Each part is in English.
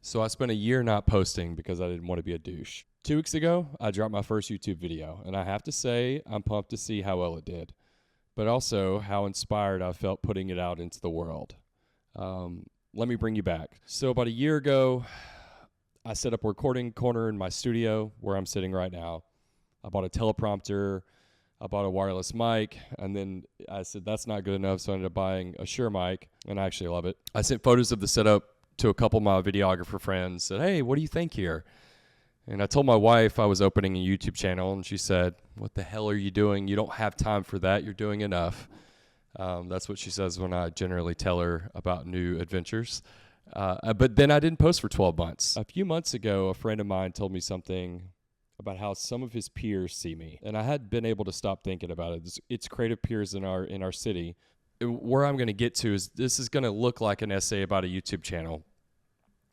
So I spent a year not posting because I didn't want to be a douche. 2 weeks ago, I dropped my first YouTube video, and I have to say I'm pumped to see how well it did, but also how inspired I felt putting it out into the world. Let me bring you back. So about a year ago, I set up a recording corner in my studio where I'm sitting right now. I bought a teleprompter, I bought a wireless mic, and then I said that's not good enough, so I ended up buying a Shure mic, and I actually love it. I sent photos of the setup to a couple of my videographer friends, said, hey, what do you think here? And I told my wife I was opening a YouTube channel, and she said, what the hell are you doing? You don't have time for that. You're doing enough. That's what she says when I generally tell her about new adventures. But then I didn't post for 12 months. A few months ago, a friend of mine told me something about how some of his peers see me. And I hadn't been able to stop thinking about it. It's creative peers in our city. Where I'm going to get to is this is going to look like an essay about a YouTube channel.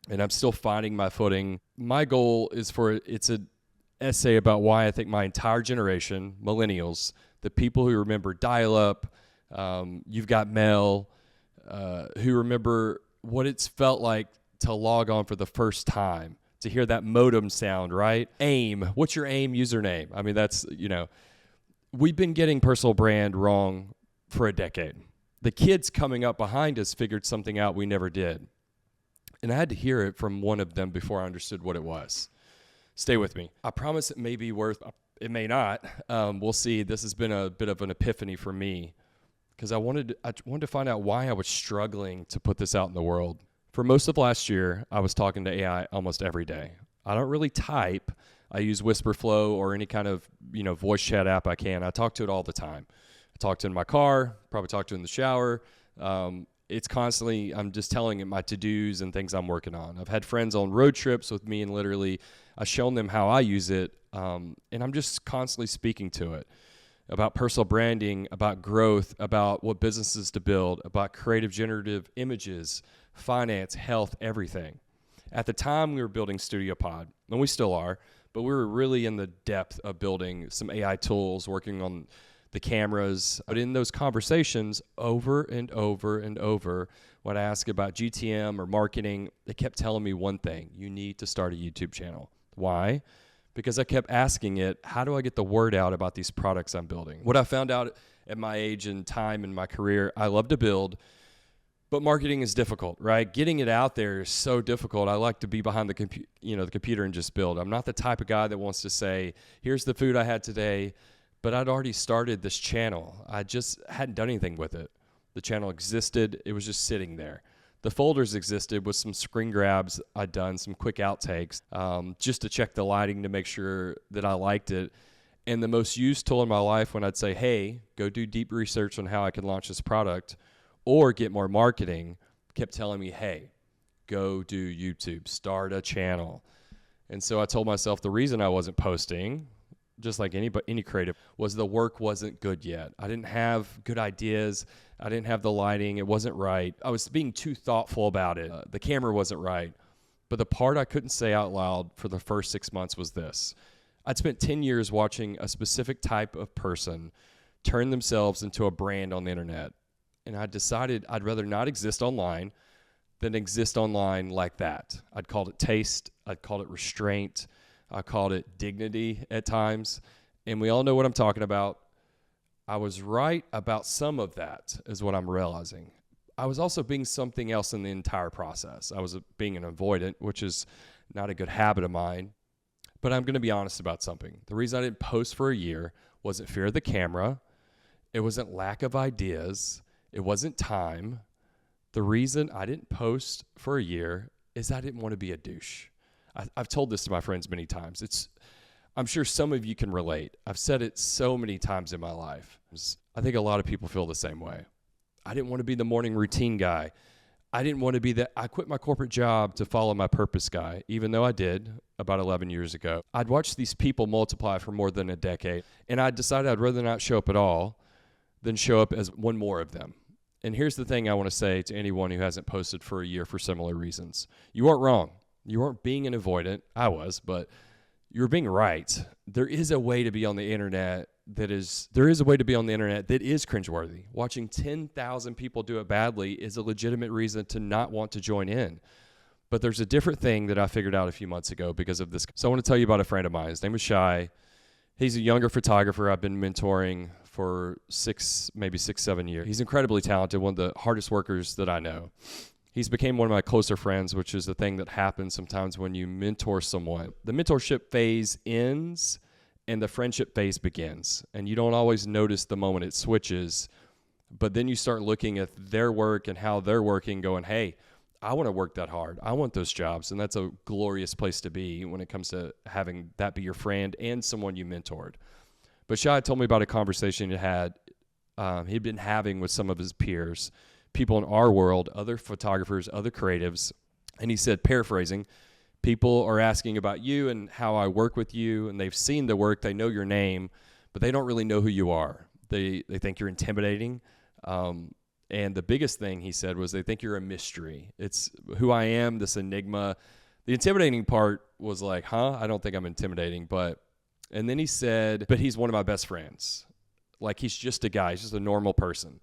And I'm still finding my footing. My goal is it's an essay about why I think my entire generation, Millennials, the people who remember dial-up, you've got mail, who remember what it's felt like to log on for the first time, to hear that modem sound, right? AIM, what's your AIM username? I mean, that's, we've been getting personal brand wrong for a decade. The kids coming up behind us figured something out we never did. And I had to hear it from one of them before I understood what it was. Stay with me. I promise it may be worth, it may not. We'll see. This has been a bit of an epiphany for me because I wanted to find out why I was struggling to put this out in the world. For most of last year, I was talking to AI almost every day. I don't really type. I use Whisperflow or any kind of voice chat app I can. I talk to it all the time. I talk to it in my car, probably talk to it in the shower. It's constantly, I'm just telling it my to-dos and things I'm working on. I've had friends on road trips with me and literally I've shown them how I use it. And I'm just constantly speaking to it about personal branding, about growth, about what businesses to build, about creative generative images, finance, health, everything. At the time we were building StudioPod, and we still are, but we were really in the depth of building some AI tools, working on the cameras. But in those conversations, over and over and over, when I asked about GTM or marketing, they kept telling me one thing: you need to start a YouTube channel. Why? Because I kept asking it, how do I get the word out about these products I'm building? What I found out at my age and time in my career, I love to build, but marketing is difficult, right? Getting it out there is so difficult. I like to be behind the computer and just build. I'm not the type of guy that wants to say, here's the food I had today. But I'd already started this channel. I just hadn't done anything with it. The channel existed. It was just sitting there. The folders existed with some screen grabs I'd done, some quick outtakes, just to check the lighting to make sure that I liked it. And the most used tool in my life when I'd say, hey, go do deep research on how I can launch this product or get more marketing, kept telling me, hey, go do YouTube, start a channel. And so I told myself the reason I wasn't posting, just like any creative, was the work wasn't good yet. I didn't have good ideas. I didn't have the lighting. It wasn't right. I was being too thoughtful about it. The camera wasn't right. But the part I couldn't say out loud for the first 6 months was this. I'd spent 10 years watching a specific type of person turn themselves into a brand on the internet. And I decided I'd rather not exist online than exist online like that. I'd called it taste. I'd called it restraint. I called it dignity at times, and we all know what I'm talking about. I was right about some of that is what I'm realizing. I was also being something else in the entire process. I was being an avoidant, which is not a good habit of mine, but I'm going to be honest about something. The reason I didn't post for a year wasn't fear of the camera. It wasn't lack of ideas. It wasn't time. The reason I didn't post for a year is I didn't want to be a douche. I've told this to my friends many times. I'm sure some of you can relate. I've said it so many times in my life. I think a lot of people feel the same way. I didn't want to be the morning routine guy. I didn't want to be I quit my corporate job to follow my purpose guy, even though I did about 11 years ago. I'd watched these people multiply for more than a decade, and I decided I'd rather not show up at all than show up as one more of them. And here's the thing I want to say to anyone who hasn't posted for a year for similar reasons. You aren't wrong. You weren't being an avoidant. I was, but you were being right. There is a way to be on the internet that is cringeworthy. Watching 10,000 people do it badly is a legitimate reason to not want to join in. But there's a different thing that I figured out a few months ago because of this. So I want to tell you about a friend of mine. His name is Shy. He's a younger photographer I've been mentoring for 7 years. He's incredibly talented, one of the hardest workers that I know. He's became one of my closer friends, which is the thing that happens sometimes when you mentor someone. The mentorship phase ends and the friendship phase begins. And you don't always notice the moment it switches, but then you start looking at their work and how they're working, going, hey, I want to work that hard. I want those jobs. And that's a glorious place to be when it comes to having that be your friend and someone you mentored. But Shai told me about a conversation he'd been having with some of his peers, people in our world, other photographers, other creatives. And he said, paraphrasing, people are asking about you and how I work with you, and they've seen the work, they know your name, but they don't really know who you are. They think you're intimidating. And the biggest thing he said was they think you're a mystery. It's who I am, this enigma. The intimidating part was like, I don't think I'm intimidating. And then he said, but he's one of my best friends. Like, he's just a guy. He's just a normal person.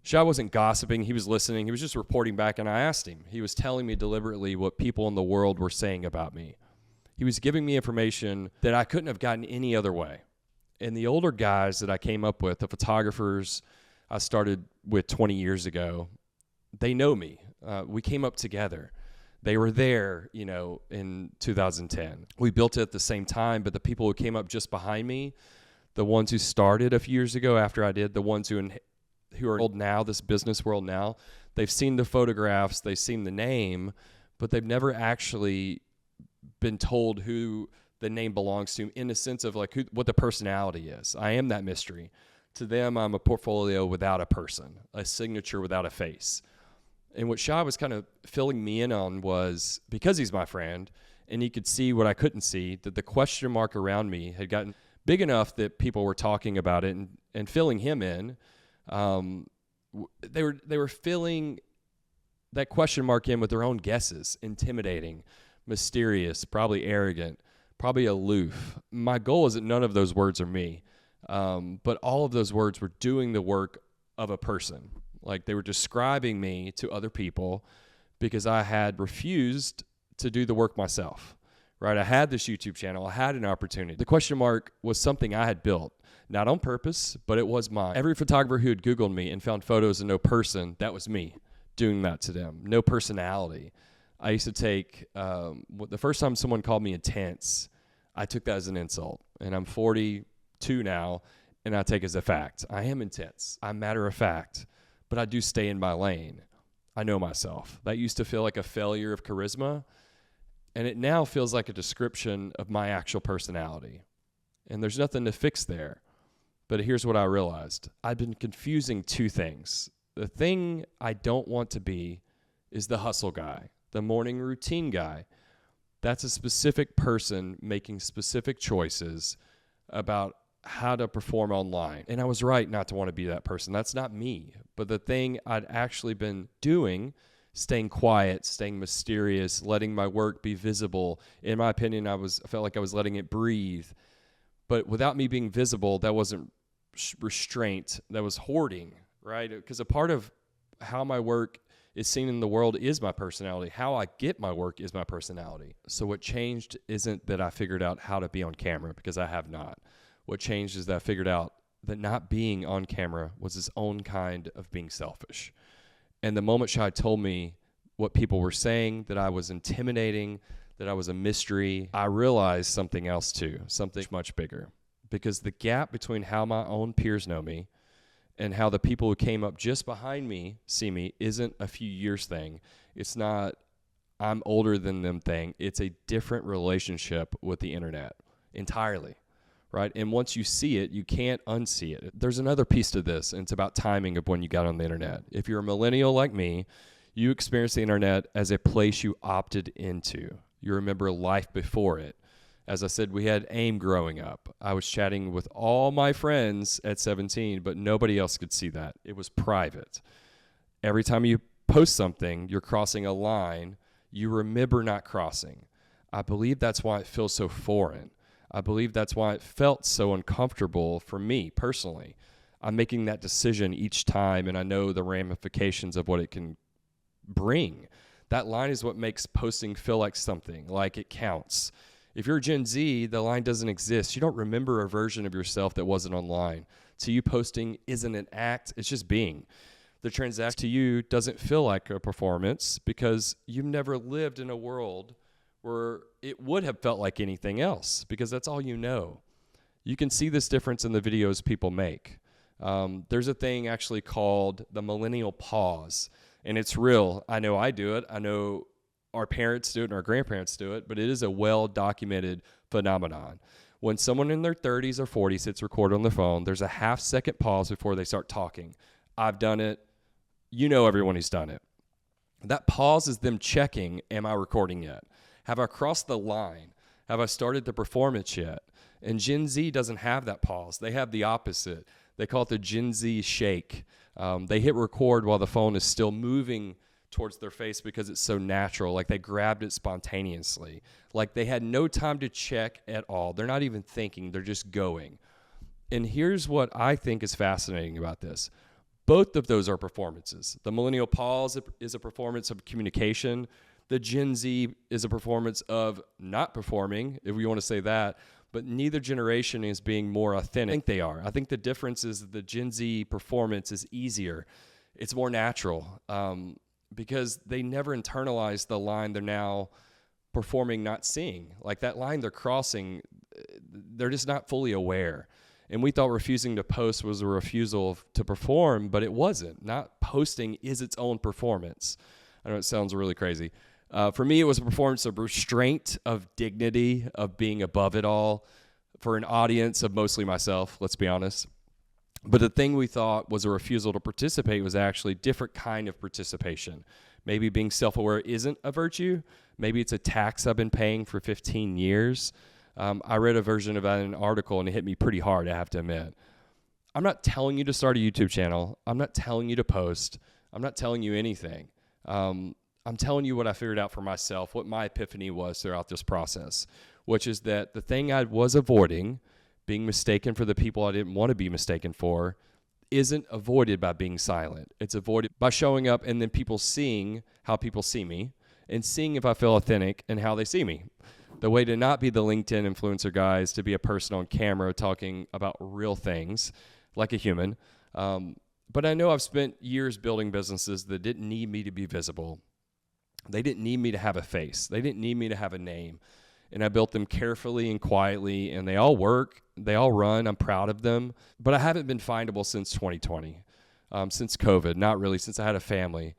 Shai wasn't gossiping. He was listening. He was just reporting back, and I asked him. He was telling me deliberately what people in the world were saying about me. He was giving me information that I couldn't have gotten any other way. And the older guys that I came up with, the photographers I started with 20 years ago, they know me. We came up together. They were there, in 2010. We built it at the same time, but the people who came up just behind me, the ones who started a few years ago after I did, the ones who are old now, this business world now, they've seen the photographs, they've seen the name, but they've never actually been told who the name belongs to in the sense of like what the personality is. I am that mystery. To them, I'm a portfolio without a person, a signature without a face. And what Shai was kind of filling me in on was, because he's my friend and he could see what I couldn't see, that the question mark around me had gotten big enough that people were talking about it and filling him in. They were filling that question mark in with their own guesses, intimidating, mysterious, probably arrogant, probably aloof. My goal is that none of those words are me. But all of those words were doing the work of a person. Like, they were describing me to other people because I had refused to do the work myself, right? I had this YouTube channel. I had an opportunity. The question mark was something I had built, not on purpose, but it was mine. Every photographer who had Googled me and found photos of no person, that was me doing that to them. No personality. I used to take, the first time someone called me intense, I took that as an insult. And I'm 42 now, and I take it as a fact. I am intense. I'm matter of fact, but I do stay in my lane. I know myself. That used to feel like a failure of charisma, and it now feels like a description of my actual personality. And there's nothing to fix there. But here's what I realized. I've been confusing two things. The thing I don't want to be is the hustle guy, the morning routine guy. That's a specific person making specific choices about how to perform online. And I was right not to want to be that person. That's not me. But the thing I'd actually been doing, staying quiet, staying mysterious, letting my work be visible. In my opinion, I felt like I was letting it breathe. But without me being visible, that wasn't restraint. That was hoarding, right? Because a part of how my work is seen in the world is my personality. How I get my work is my personality. So what changed isn't that I figured out how to be on camera, because I have not. What changed is that I figured out that not being on camera was its own kind of being selfish. And the moment Shai told me what people were saying, that I was intimidating, that I was a mystery, I realized something else too, something much bigger. Because the gap between how my own peers know me and how the people who came up just behind me see me isn't a few years thing. It's not I'm older than them thing. It's a different relationship with the internet entirely. Right? And once you see it, you can't unsee it. There's another piece to this, and it's about timing of when you got on the internet. If you're a millennial like me, you experience the internet as a place you opted into. You remember life before it. As I said, we had AIM growing up. I was chatting with all my friends at 17, but nobody else could see that. It was private. Every time you post something, you're crossing a line you remember not crossing. I believe that's why it feels so foreign. I believe that's why it felt so uncomfortable for me personally. I'm making that decision each time, and I know the ramifications of what it can bring. That line is what makes posting feel like something, like it counts. If you're Gen Z, the line doesn't exist. You don't remember a version of yourself that wasn't online. To you, posting isn't an act, it's just being. The transaction to you doesn't feel like a performance because you've never lived in a world where it would have felt like anything else because that's all you know. You can see this difference in the videos people make. There's a thing actually called the Millennial pause, and it's real. I know I do it. I know our parents do it and our grandparents do it, but it is a well-documented phenomenon. When someone in their 30s or 40s hits record on their phone, there's a half-second pause before they start talking. I've done it. You know everyone who's done it. That pause is them checking, am I recording yet? Have I crossed the line? Have I started the performance yet? And Gen Z doesn't have that pause. They have the opposite. They call it the Gen Z shake. They hit record while the phone is still moving towards their face because it's so natural. Like they grabbed it spontaneously. Like they had no time to check at all. They're not even thinking. They're just going. And here's what I think is fascinating about this. Both of those are performances. The Millennial pause is a performance of communication. The Gen Z is a performance of not performing, if we want to say that. But neither generation is being more authentic. I think they are. I think the difference is that the Gen Z performance is easier. It's more natural. Because they never internalize the line they're now performing, not seeing. Like that line they're crossing, they're just not fully aware. And we thought refusing to post was a refusal to perform, but it wasn't. Not posting is its own performance. I know it sounds really crazy. For me, it was a performance of restraint, of dignity, of being above it all. For an audience of mostly myself, let's be honest. But the thing we thought was a refusal to participate was actually a different kind of participation. Maybe being self-aware isn't a virtue. Maybe it's a tax I've been paying for 15 years. I read a version of that in an article, and it hit me pretty hard, I have to admit. I'm not telling you to start a YouTube channel. I'm not telling you to post. I'm not telling you anything. I'm telling you what I figured out for myself, what my epiphany was throughout this process, which is that the thing I was avoiding, being mistaken for the people I didn't want to be mistaken for, isn't avoided by being silent. It's avoided by showing up and then people seeing how people see me and seeing if I feel authentic and how they see me. The way to not be the LinkedIn influencer guy is to be a person on camera talking about real things like a human. But I know I've spent years building businesses that didn't need me to be visible. They didn't need me to have a face. They didn't need me to have a name. And I built them carefully and quietly, and they all work. They all run. I'm proud of them. But I haven't been findable since 2020, since COVID, not really, since I had a family.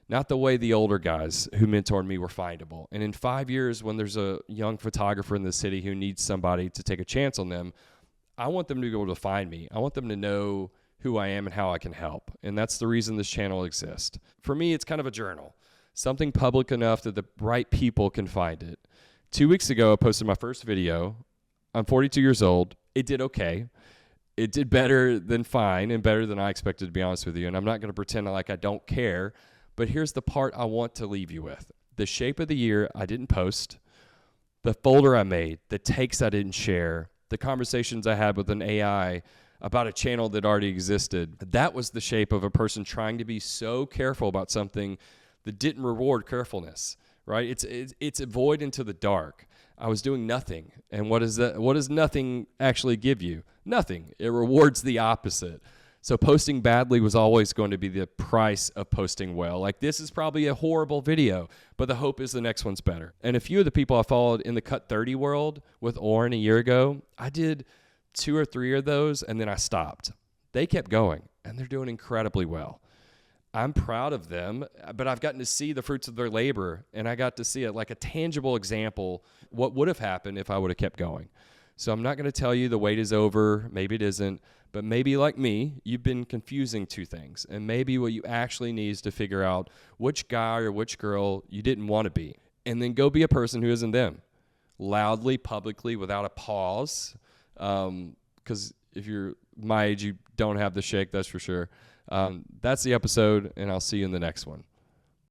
Not the way the older guys who mentored me were findable. And in 5 years, when there's a young photographer in the city who needs somebody to take a chance on them, I want them to be able to find me. I want them to know who I am and how I can help. And that's the reason this channel exists. For me, it's kind of a journal, something public enough that the right people can find it. 2 weeks ago, I posted my first video. I'm 42 years old. It did okay. It did better than fine and better than I expected, to be honest with you. And I'm not going to pretend like I don't care. But here's the part I want to leave you with. The shape of the year I didn't post, the folder I made, the takes I didn't share, the conversations I had with an AI about a channel that already existed. That was the shape of a person trying to be so careful about something that didn't reward carefulness, right? It's a void into the dark. I was doing nothing. And what is that? What does nothing actually give you? Nothing. It rewards the opposite. So posting badly was always going to be the price of posting well. Like, this is probably a horrible video, but the hope is the next one's better. And a few of the people I followed in the Cut 30 world with Oren a year ago, I did 2 or 3 of those, and then I stopped. They kept going, and they're doing incredibly well. I'm proud of them, but I've gotten to see the fruits of their labor, and I got to see it like a tangible example, what would have happened if I would have kept going. So I'm not going to tell you the wait is over. Maybe it isn't. But maybe like me, you've been confusing two things. And maybe what you actually need is to figure out which guy or which girl you didn't want to be. And then go be a person who isn't them. Loudly, publicly, without a pause. Because if you're my age, you don't have the shake, that's for sure. That's the episode, and I'll see you in the next one.